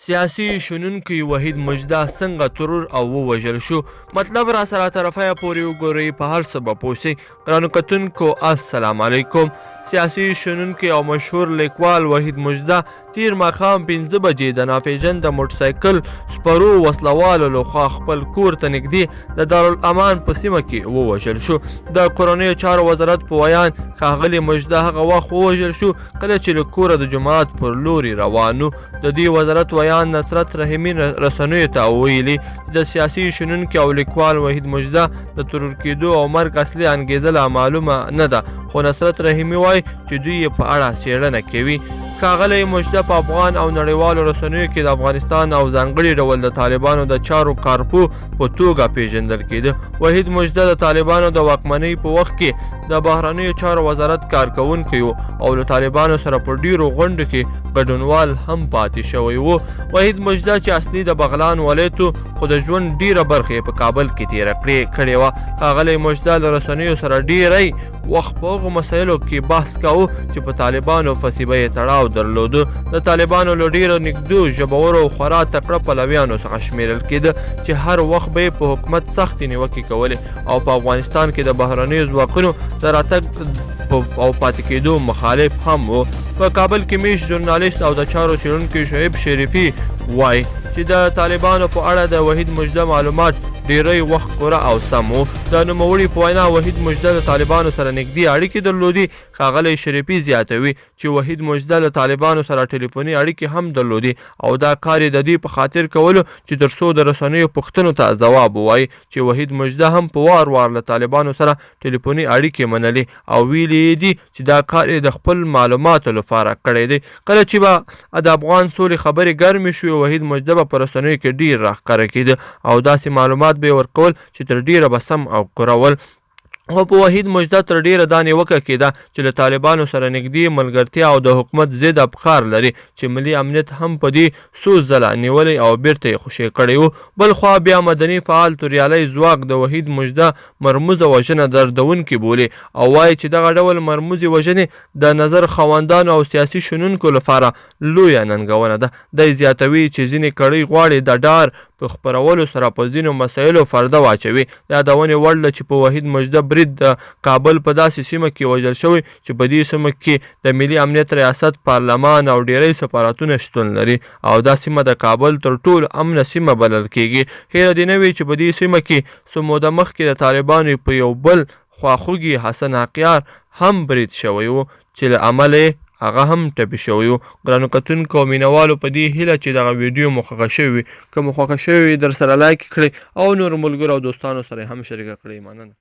سیاسي شنونکی وحید مجده څنګه ترور او ووژل شو؟ مطلب را سره طرفه پورې وګورئ، په هر څه به پوه شئ. ګرانو کتونکو السلام علیکم. سیاسي شنونکی او مشهور لیکوال وحید مجده تیر ماښام 5 بجې د ناپېژانده موټرسایکل سپرو وسلوالو لخوا خپل کور ته نږدې د دارالامان په سیمه کې ووژل شو. د کورنیو چارو وزارت په ویان ښاغلي مجده هغه وخت ووژل شو کله چې له کوره د جومات پر لوري روان و. د دې وزارت ویان نصرت رحیمي رسنیو ته ویلي چې د سیاسي شنونکي او لیکوال وحید مجده د ترور کېدو او مرګ اصلي انګېزه لا معلومه نه ده، خو نصرت رحیمي وایي چې دوی یې په اړه څېړنه کوي. ښاغلی مجده په افغان او نړیوالو رسنیو کې د افغانستان او ځانګړي ډول د طالبانو د چارو کارپو په توګه پیژندل کېده. وحید مجده د طالبانو د واکمنۍ په وخت کې د بهرنیو چارو وزارت کارکوونکی و او له طالبانو سره په ډیرو غونډو کې ګډونوال هم پاتې شوی و. وحید مجده چې اصلي د بغلان ولایت و، خو د ژوند ډیره برخه یې په کابل کې تېره کړې وه. ښاغلی مجده له رسنیو سره ډیری وخت په هغو مسایلو کې بحث کاوه چې په طالبانو پسې به یې تړاو درلوده. د طالبانو له ډیرو نږدو ژبورو او خورا تکړه پلویانو څخه شمیرل کېده چې هر وخت به یې په حکومت سختې نیوکې کولې او په افغانستان کې د بهرنیو ځواکونو د راتګ او پاتې کېدو مخالف هم و. په کابل کې میشت ژورنالیست او د چارو څېړونکی شعیب شریفي وایي چې د طالبانو په اړه د وحید مجده معلومات ډیری وخت پوره او سم و. د نوموړي په وینا وحید مجده د طالبانو سره نږدې اړیکې درلودې. ښاغلی شریفي زیاتوي چې وحید مجده له طالبانو سره ټلیفوني اړیکې هم درلودې او دا کار یې د دې په خاطر کولو چې تر څو د رسنیو پوښتنو ته ځواب ووایي چې وحید مجده هم په وار له طالبانو سره ټلیفوني اړیکې منلې او ویلي دي چې دا کار یې د خپل معلوماتو لپاره کړی دی. کله چې به د افغان سولې خبرې ګرمې شوې، وحید مجده به په رسنیو کې ډیر راښکاره کېده او داسې معلومات به یې ورکول چې تر ډیره به سم او کورول. خو په وحید مجده تر ډیره دا نیوکه کېده چې له طالبانو سره نږدې ملګرتیا او د حکومت ضد افکار لري چې ملي امنیت هم په دې څو ځله نیولی او بیرته یې خوشې کړی و. بل خوا بیا مدني فعال توریالی ځواک د وحید مجده مرموزه وژنه دردونکې بولي او وایي چې دغه ډول مرموزې وژنې د نظر خاوندانو او سیاسي شنونکو لپاره لویه ننګونه ده. دی زیاتوي چې ځینې کړۍ غواړي د ډار په خپرولو سره په ځینو مسایلو پرده واچوي. د یادونې وړ ده چې په وحید مجده برید د کابل په داسې سیمه کې وژل شوی چې په دې سیمه کې د ملي امنیت ریاست، پارلمان او ډیری سفارتونه شتون لري او دا سیمه د کابل تر ټولو امنه سیمه بلل کېږي. هیله دې نه وي چې په دې سیمه کې څو موده مخکې د طالبانو په یو بل خواخوږي حسن حقیار هم برید شوی و چې له امله هغه هم ټپي شوی و. ګرانو کتونکو او مینوالو په دې هیله چې دغه ویډیو مو خوښه شوې وي، که مو خوښه شوې وي در سره لایک کړئ او نورو ملګرو او دوستانو سره هم شریکه کړئ. مننه.